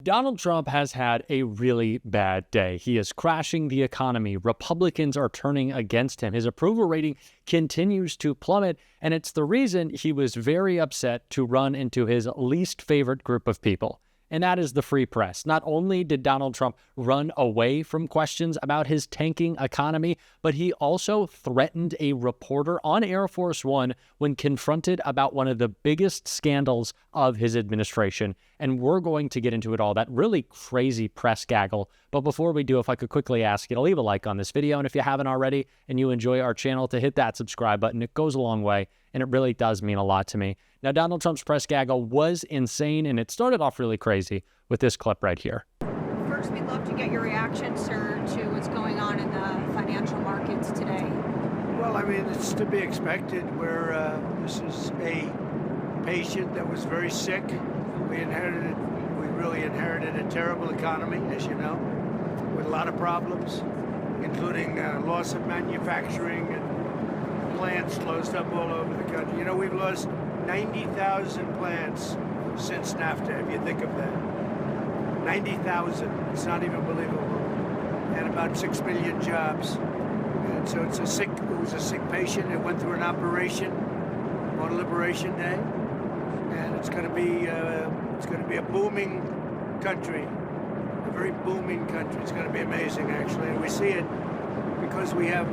Donald Trump has had a really bad day. He is crashing the economy. Republicans are turning against him. His approval rating continues to plummet, and it's the reason he was very upset to run into his least favorite group of people, and that is the free press. Not only did Donald Trump run away from questions about his tanking economy, but he also threatened a reporter on Air Force One when confronted about one of the biggest scandals of his administration. And we're going to get into it all, that really crazy press gaggle. But before we do, if I could quickly ask you to leave a like on this video, and if you haven't already and you enjoy our channel, to hit that subscribe button. It goes a long way, and it really does mean a lot to me. Now, Donald Trump's press gaggle was insane, and it started off really crazy with this clip right here. First, we'd love to get your reaction, sir, to what's going on in the financial markets today. Well, I mean, it's to be expected. This is a patient that was very sick. We really inherited a terrible economy, as you know, with a lot of problems, including loss of manufacturing and plants closed up all over the country. You know, we've lost 90,000 plants since NAFTA, if you think of that. 90,000. It's not even believable. And about 6 million jobs. And so it was a sick patient. It went through an operation on Liberation Day. And it's going to be a booming country, a very booming country. It's going to be amazing, actually. And we see it because we have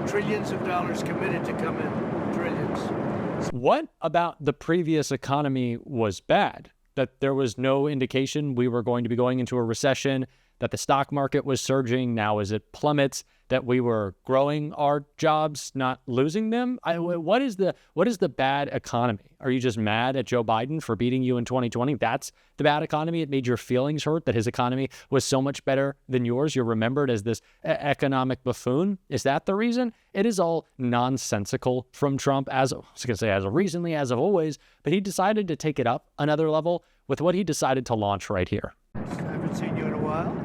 trillions of dollars committed to come in, trillions. What about the previous economy was bad? That there was no indication we were going to be going into a recession, that the stock market was surging. Now as it plummets, that we were growing our jobs, not losing them. What is the bad economy? Are you just mad at Joe Biden for beating you in 2020? That's the bad economy. It made your feelings hurt that his economy was so much better than yours. You're remembered as this economic buffoon. Is that the reason? It is all nonsensical from Trump, as I was going to say, as of recently, as of always, but he decided to take it up another level with what he decided to launch right here. I haven't seen you in a while.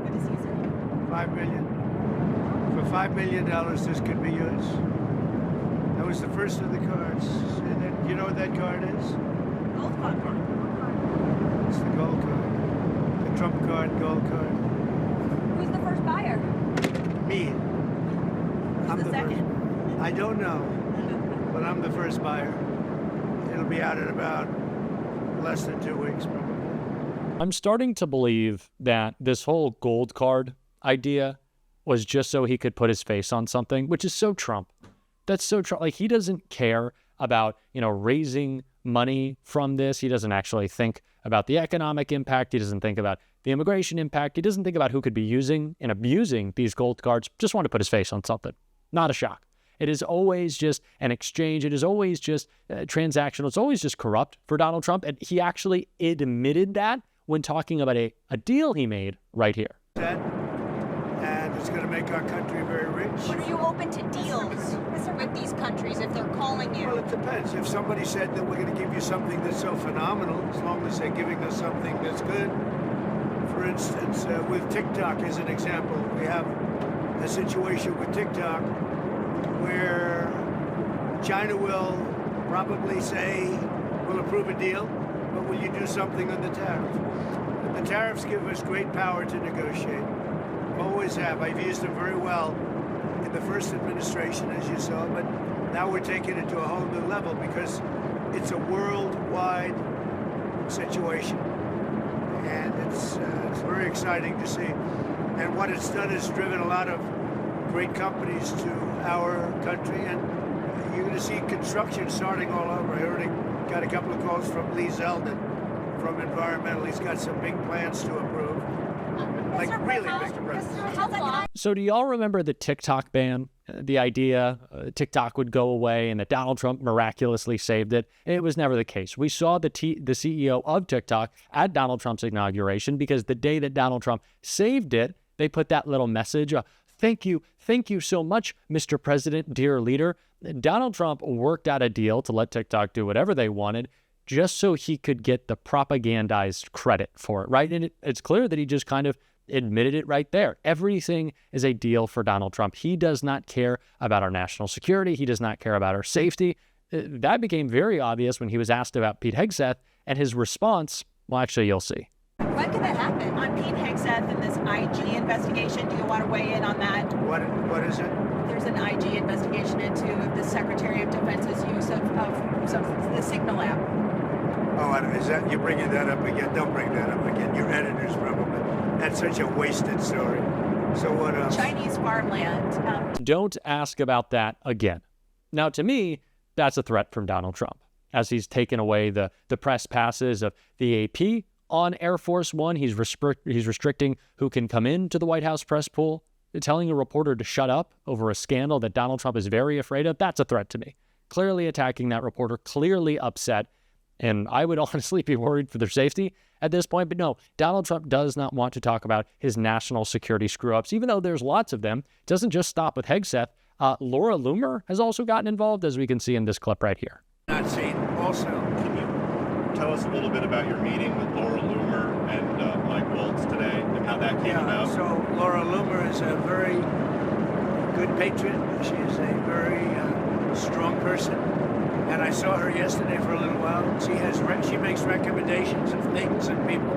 $5 million. For $5 million, this could be yours. That was the first of the cards. You know what that card is? Gold card. It's the gold card. The Trump card, gold card. Who's the first buyer? Me. Who's the second? First. I don't know, but I'm the first buyer. It'll be out in about less than 2 weeks, probably. I'm starting to believe that this whole gold card idea was just so he could put his face on something, which is so Trump. That's so Trump. Like, he doesn't care about, raising money from this. He doesn't actually think about the economic impact. He doesn't think about the immigration impact. He doesn't think about who could be using and abusing these gold cards. Just want to put his face on something. Not a shock. It is always just an exchange. It is always just transactional. It's always just corrupt for Donald Trump. And he actually admitted that when talking about a deal he made right here. And it's going to make our country very rich. But are you open to deals with these countries if they're calling you? Well, it depends. If somebody said that we're going to give you something that's so phenomenal, as long as they're giving us something that's good. For instance, with TikTok as an example, we have a situation with TikTok where China will probably say, we'll approve a deal, but will you do something on the tariff? And the tariffs give us great power to negotiate. Always have. I've used them very well in the first administration, as you saw, but now we're taking it to a whole new level because it's a worldwide situation. And it's very exciting to see. And what it's done is driven a lot of great companies to our country, and you're going to see construction starting all over. I already got a couple of calls from Lee Zeldin from Environmental. He's got some big plans to approve. Like really big plans. So do y'all remember the TikTok ban? The idea TikTok would go away and that Donald Trump miraculously saved it. It was never the case. We saw the CEO of TikTok at Donald Trump's inauguration because the day that Donald Trump saved it, they put that little message, thank you so much, Mr. President, dear leader. Donald Trump worked out a deal to let TikTok do whatever they wanted just so he could get the propagandized credit for it, right? And it's clear that he just kind of admitted it right there. Everything is a deal for Donald Trump. He does not care about our national security. He does not care about our safety. That became very obvious when he was asked about Pete Hegseth, and his response, well, actually, you'll see. When could that happen? On Pete Hegseth and this IG investigation, do you want to weigh in on that? What is it? There's an IG investigation into the Secretary of Defense's use of the Signal app. Oh, is that, you're bringing that up again? Don't bring that up again. Your editors probably. That's such a wasted story. So what else? Chinese farmland. Don't ask about that again. Now, to me, that's a threat from Donald Trump, as he's taken away the press passes of the AP on Air Force One. He's restricting who can come into the White House press pool, telling a reporter to shut up over a scandal that Donald Trump is very afraid of. That's a threat to me. Clearly attacking that reporter, clearly upset. And I would honestly be worried for their safety at this point. But no, Donald Trump does not want to talk about his national security screw-ups, even though there's lots of them. It doesn't just stop with Hegseth. Laura Loomer has also gotten involved, as we can see in this clip right here. Not seen. Also, Can you tell us a little bit about your meeting with Laura Loomer and Mike Waltz today and how that came about? So Laura Loomer is a very good patriot. She is a very strong person. And I saw her yesterday for a little while. She makes recommendations of things and people.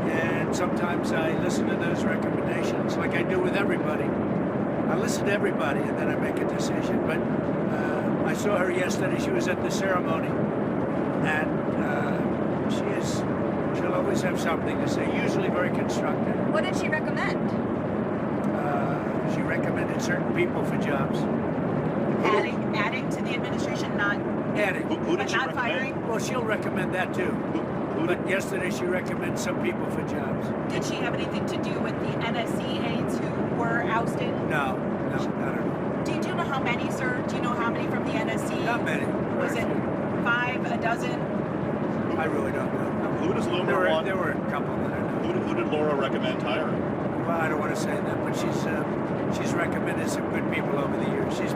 And sometimes I listen to those recommendations like I do with everybody. I listen to everybody and then I make a decision. But I saw her yesterday. She was at the ceremony. And she'll always have something to say, usually very constructive. What did she recommend? She recommended certain people for jobs. Adding to the administration, not Adding. Who did but she not recommend? firing. Well, she'll recommend that too. Who did, But yesterday she recommended some people for jobs. Did she have anything to do with the NSC aides who were ousted? No, not at all. Do you know how many, sir? Do you know how many from the NSC? Not many. Was it 5, a dozen? I really don't know. who does Loomer want? There were a couple that I know. Who did Laura recommend hiring? Well, I don't want to say that, but she's recommended some good people over the years. She's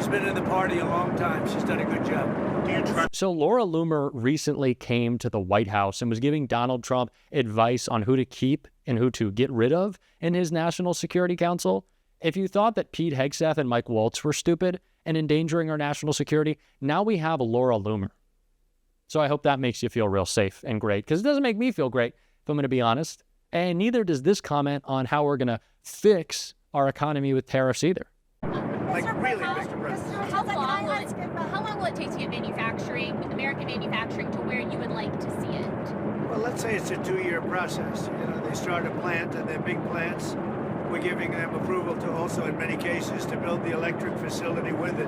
been in the party a long time. She's done a good job. Do you trust? So Laura Loomer recently came to the White House and was giving Donald Trump advice on who to keep and who to get rid of in his National Security Council. If you thought that Pete Hegseth and Mike Waltz were stupid and endangering our national security, now we have Laura Loomer. So I hope that makes you feel real safe and great, because it doesn't make me feel great, if I'm going to be honest. And neither does this comment on how we're going to fix our economy with tariffs either. Like, really, Mr. President. How long will it take to get manufacturing, American manufacturing, to where you would like to see it? Well, let's say it's a 2-year process. You know, they start a plant, and they're big plants. We're giving them approval to also, in many cases, to build the electric facility with it.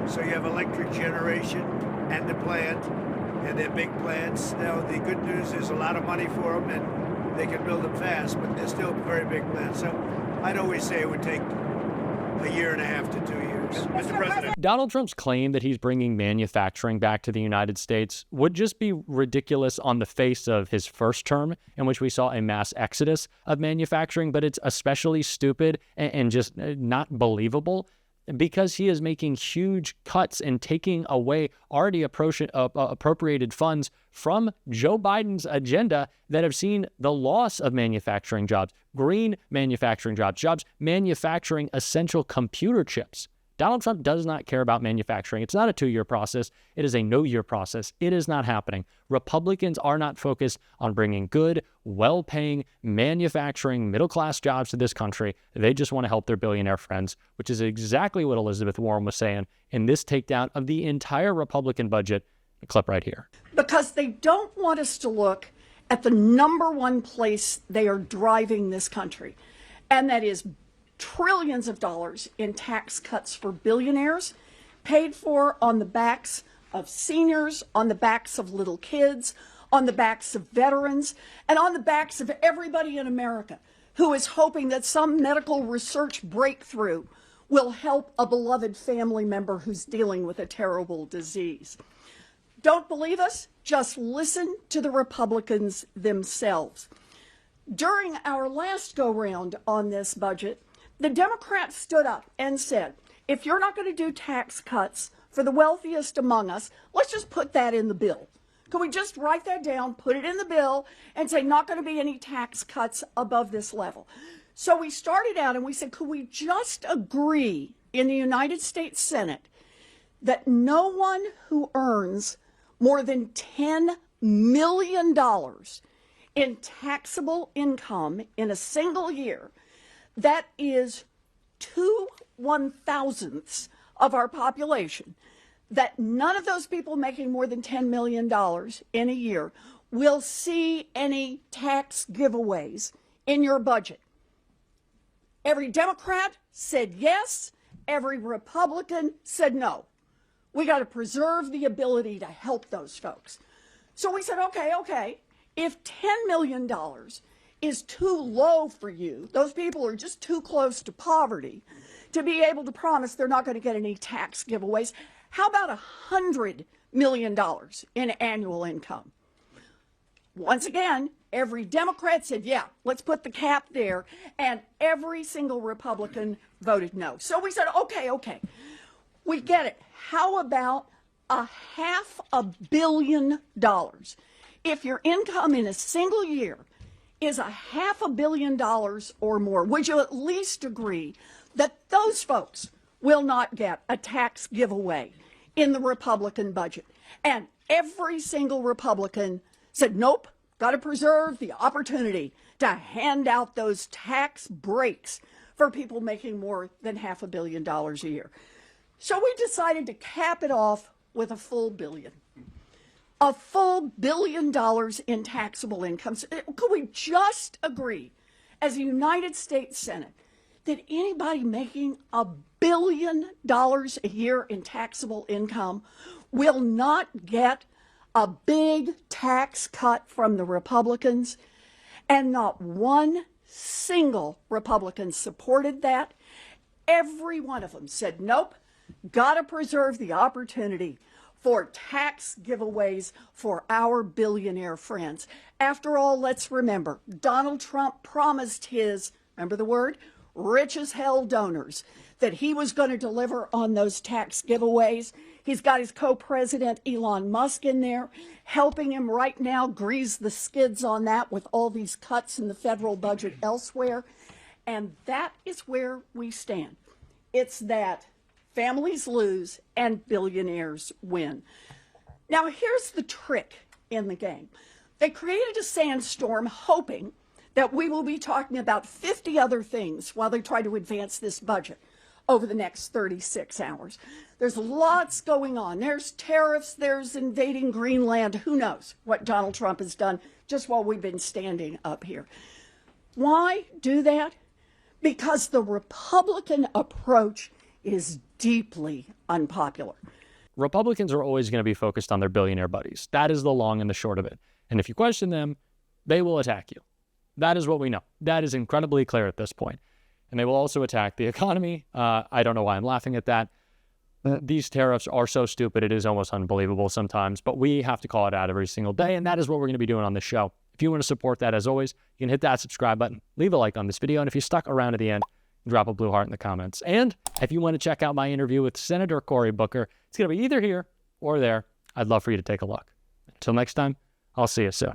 So you have electric generation and the plant, and they're big plants. Now, the good news is a lot of money for them, and they can build them fast, but they're still very big plants. So I'd always say it would take a year and a half to 2 years. Mr. President. Donald Trump's claim that he's bringing manufacturing back to the United States would just be ridiculous on the face of his first term, in which we saw a mass exodus of manufacturing, but it's especially stupid and just not believable because he is making huge cuts and taking away already appropriated funds from Joe Biden's agenda that have seen the loss of manufacturing jobs, green manufacturing jobs manufacturing essential computer chips. Donald Trump does not care about manufacturing. It's not a 2-year process. It is a no-year process. It is not happening. Republicans are not focused on bringing good, well-paying, manufacturing, middle-class jobs to this country. They just want to help their billionaire friends, which is exactly what Elizabeth Warren was saying in this takedown of the entire Republican budget. A clip right here. Because they don't want us to look at the number one place they are driving this country, and that is trillions of dollars in tax cuts for billionaires, paid for on the backs of seniors, on the backs of little kids, on the backs of veterans, and on the backs of everybody in America who is hoping that some medical research breakthrough will help a beloved family member who's dealing with a terrible disease. Don't believe us? Just listen to the Republicans themselves. During our last go-round on this budget, the Democrats stood up and said, if you're not going to do tax cuts for the wealthiest among us, let's just put that in the bill. Can we just write that down, put it in the bill, and say not going to be any tax cuts above this level? So we started out and we said, could we just agree in the United States Senate that no one who earns more than $10 million in taxable income in a single year, that is 2/1000ths of our population, that none of those people making more than $10 million in a year will see any tax giveaways in your budget. Every Democrat said yes. Every Republican said no. We got to preserve the ability to help those folks. So we said, okay, if $10 million is too low for you, those people are just too close to poverty to be able to promise they're not going to get any tax giveaways, how about $100 million in annual income? Once again, every Democrat said, yeah, let's put the cap there, and every single Republican voted no. So we said, okay, we get it. How about $500 million? If your income in a single year is $500 million or more, would you at least agree that those folks will not get a tax giveaway in the Republican budget? And every single Republican said, nope, got to preserve the opportunity to hand out those tax breaks for people making more than $500 million a year. So we decided to cap it off with a full billion. A full $1 billion in taxable incomes. Could we just agree as a United States Senate that anybody making $1 billion a year in taxable income will not get a big tax cut from the Republicans? And not one single Republican supported that. Every one of them said, nope, got to preserve the opportunity for tax giveaways for our billionaire friends. After all, let's remember, Donald Trump promised his, remember the word, rich as hell donors, that he was going to deliver on those tax giveaways. He's got his co-president Elon Musk in there, helping him right now grease the skids on that with all these cuts in the federal budget elsewhere. And that is where we stand. It's that families lose and billionaires win. Now, here's the trick in the game. They created a sandstorm hoping that we will be talking about 50 other things while they try to advance this budget over the next 36 hours. There's lots going on. There's tariffs, there's invading Greenland. Who knows what Donald Trump has done just while we've been standing up here. Why do that? Because the Republican approach is deeply unpopular. Republicans are always going to be focused on their billionaire buddies. That is the long and the short of it. And if you question them, they will attack you. That is what we know. That is incredibly clear at this point. And they will also attack the economy. I don't know why I'm laughing at that. These tariffs are so stupid, it is almost unbelievable sometimes, but we have to call it out every single day, and that is what we're going to be doing on this show. If you want to support that, as always, you can hit that subscribe button, leave a like on this video, and if you stuck around to the end, drop a blue heart in the comments. And if you want to check out my interview with Senator Cory Booker, it's going to be either here or there. I'd love for you to take a look. Until next time, I'll see you soon.